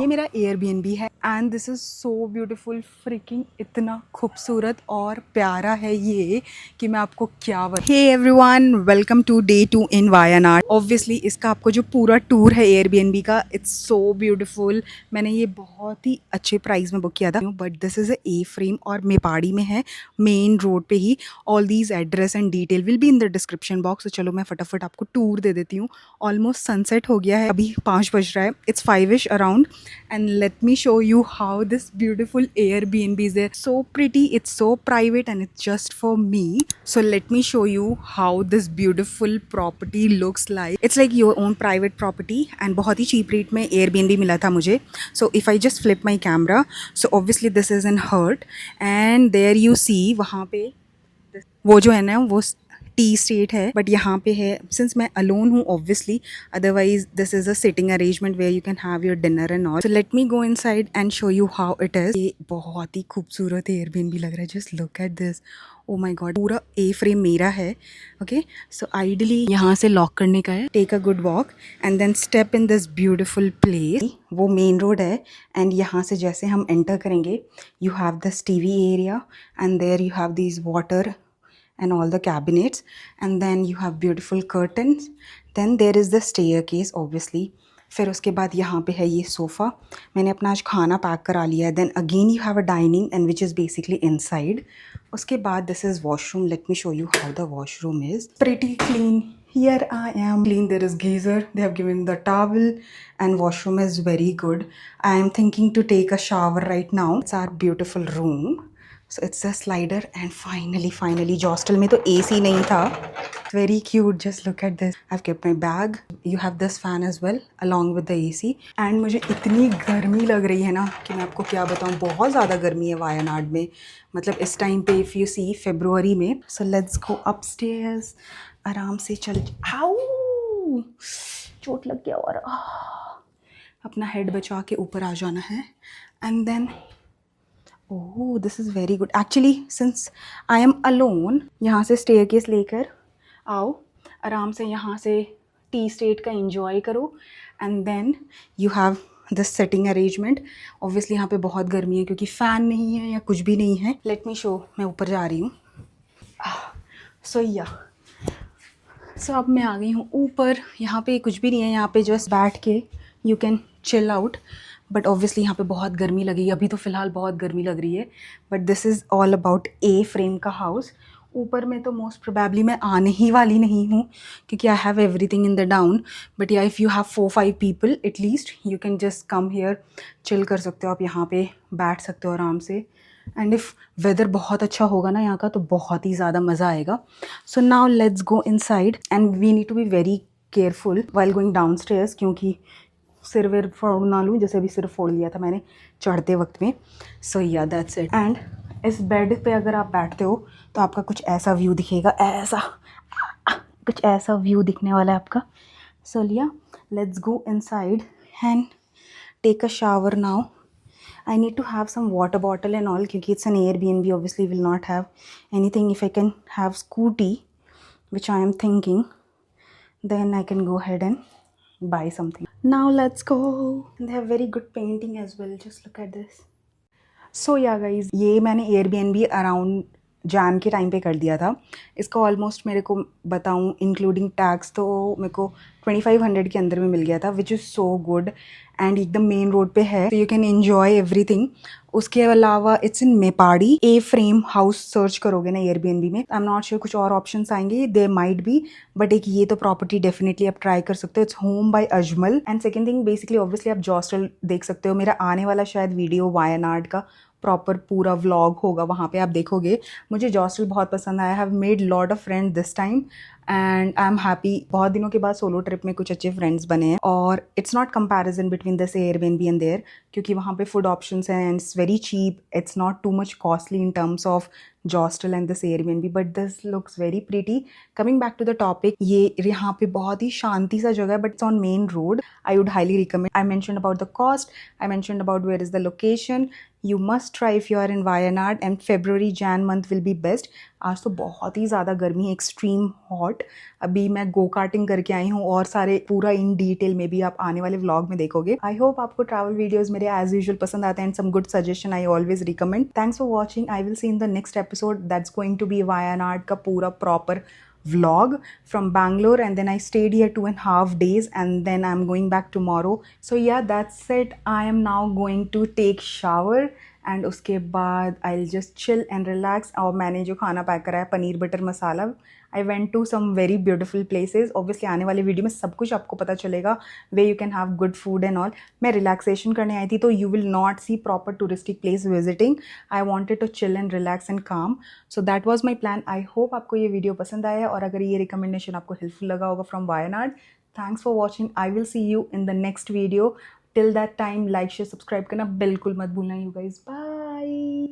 ये मेरा एयरबीएनबी है and this is so beautiful fricking, इतना खूबसूरत और प्यारा है ये कि मैं आपको क्या बता। Hey everyone, welcome to day 2 in Wayanad. Obviously इसका आपको जो पूरा टूर है एयरबीएनबी का, इट्स सो ब्यूटीफुल। मैंने ये बहुत ही अच्छे प्राइस में बुक किया था, but this is a frame और मेपाड़ी में है, मेन रोड पे ही। All these address and detail will be in the description box. तो चलो मैं फटाफट आपको टूर दे देती हूँ। ऑलमोस्ट सनसेट हो गया है, अभी 5 बज रहा है, it's 5ish around. And let me show you how this beautiful Airbnb is there. So pretty, it's so private and it's just for me. So let me show you how this beautiful property looks like. It's like your own private property and बहुत ही cheap rate में Airbnb मिला था मुझे. So if I just flip my camera, so obviously this is in Hurt and there you see वहाँ पे वो जो है ना वो टी स्टेट है, बट यहाँ पे है सिंस मैं अलोन हूँ obviously, otherwise this is a sitting arrangement where you can have your dinner and all. So let me go inside and show you how it is. ये बहुत ही खूबसूरत एयरबीएनबी लग रहा है, just look at this. Oh my god, पूरा a frame मेरा है। ओके, सो आइडली यहाँ से लॉक करने का है, take a good walk and then step in this beautiful place. वो मेन रोड है एंड यहाँ से जैसे हम एंटर करेंगे, you have this TV area and there you have this water and all the cabinets, and then you have beautiful curtains, then there is the staircase obviously। फिर उसके बाद यहाँ पे है ये सोफ़ा, मैंने अपना आज खाना पैक करा लिया है। Then again you have a dining and which is basically inside. उसके बाद this is washroom. Let me show you how the washroom is pretty clean. Here I am clean, there is geyser, they have given the towel and washroom is very good. I am thinking to take a shower right now. It's our beautiful room. So it's a slider and finally hostel में तो AC नहीं था। Very cute, just look at this. I've kept my bag. You have this fan as well along with the AC. And मुझे इतनी गर्मी लग रही है ना कि मैं आपको क्या बताऊँ, बहुत ज़्यादा गर्मी है वायनाड में, मतलब इस टाइम पे इफ़ यू सी फरवरी में। So let's go upstairs. आराम से चल। आओ, चोट लग गया और अपना हेड बचा के ऊपर आ जाना है। And then oh, this is very good actually, since I am alone. यहाँ से स्टेयरकेस लेकर आओ, आराम से यहाँ से टी स्टेट का एंजॉय करो and then you have this setting arrangement. Obviously यहाँ पे बहुत गर्मी है क्योंकि फ़ैन नहीं है या कुछ भी नहीं है। लेट मी शो, मैं ऊपर जा रही हूँ। सो अब मैं आ गई हूँ ऊपर। यहाँ पे कुछ भी नहीं है, यहाँ पे जस्ट बैठ के you can chill out, but obviously यहाँ पे बहुत गर्मी लगी, अभी तो फ़िलहाल बहुत गर्मी लग रही है। But this is all about a frame का हाउस। ऊपर में तो मोस्ट प्रोबेबली मैं आने ही वाली नहीं हूँ क्योंकि I have everything in the down, but या if you have 4-5 people at least you can just come here, chill कर सकते हो आप, यहाँ पे बैठ सकते हो आराम से। एंड इफ़ वेदर बहुत अच्छा होगा ना यहाँ का तो बहुत ही ज़्यादा मज़ा आएगा। So now let's go inside and we need to be very careful while going down stairs, क्योंकि सिर वेर फोड़ ना लूँ, जैसे अभी सिर फोड़ लिया था मैंने चढ़ते वक्त में। सो या दैट्स इट। एंड इस बेड पे अगर आप बैठते हो तो आपका कुछ ऐसा व्यू दिखेगा, ऐसा कुछ ऐसा व्यू दिखने वाला है आपका। सो लिया, let's go inside and take a shower now. I need to have some water bottle and all क्योंकि it's an Airbnb, obviously will not have anything. If I can have scooty, which I am thinking, then I can go ahead and buy something. Now let's go. They have very good painting as well. Just look at this. So yeah guys, ये मैंने Airbnb around Jain के time पे कर दिया था। इसका almost मेरे को बताऊँ इंक्लूडिंग टैक्स तो मेरे को 2500 के अंदर में मिल गया था, which is so good. And एकदम मेन रोड पे है तो यू कैन एन्जॉय एवरीथिंग। उसके अलावा it's in Meppadi. A frame house search करोगे ना एयरबीएनबी में, आई एम नॉट श्योर कुछ और ऑप्शंस आएंगे, दे माइट बी, बट एक ये तो प्रॉपर्टी डेफिनेटली आप ट्राई कर सकते हो। It's home by Ajmal. And second thing basically obviously आप जॉस्टल देख सकते हो। मेरा आने वाला शायद वीडियो वायनाड का प्रॉपर पूरा व्लॉग होगा, वहाँ पे आप देखोगे। मुझे जॉस्टल बहुत पसंद आया, have made lot of friend this time and I am happy. बहुत दिनों के बाद सोलो ट्रिप में कुछ अच्छे फ्रेंड्स बने हैं और it's not comparison between this Airbnb and there, क्योंकि वहाँ पे फूड ऑप्शंस हैं and it's very cheap, it's not too much costly in terms of Zostel and this Airbnb, but this looks very pretty. Coming back to the topic, ये यहाँ पे बहुत ही शांति सा जगह है but it's on main road. I would highly recommend. I mentioned about the cost, I mentioned about where is the location. You must try if you are in Wayanad, and February Jan month will be best. आज तो बहुत ही ज़्यादा गर्मी है, extreme hot. अभी मैं go karting करके आई हूँ और सारे पूरा इन डिटेल में भी आप आने वाले व्लॉग में देखोगे। आई होप आपको ट्रैवल वीडियोस मेरे एज यूजुअल पसंद आते हैं and some good suggestion I always recommend. Thanks for watching. I will see in the next episode that's going to be Wayanad का पूरा proper vlog from Bangalore, and then I stayed here 2.5 days and then I'm going back tomorrow. So yeah, that's it. I am now going to take shower and उसके बाद I'll just chill and relax. और मैंने जो खाना pack करा है paneer butter masala, I went to some very beautiful places. Obviously आने वाले वीडियो में सब कुछ आपको पता चलेगा, where you can have good food and all. मैं रिलैक्सेशन करने आई थी तो you will not see proper touristic place visiting. I wanted to chill and relax and calm. So that was my plan. I hope आपको ये video पसंद आया और अगर ये रिकमेंडेशन आपको हेल्पफुल लगा होगा from Wayanad. Thanks for watching. I will see you in the next video. Till that time, like, share, subscribe करना बिल्कुल मत भूलना you guys. Bye.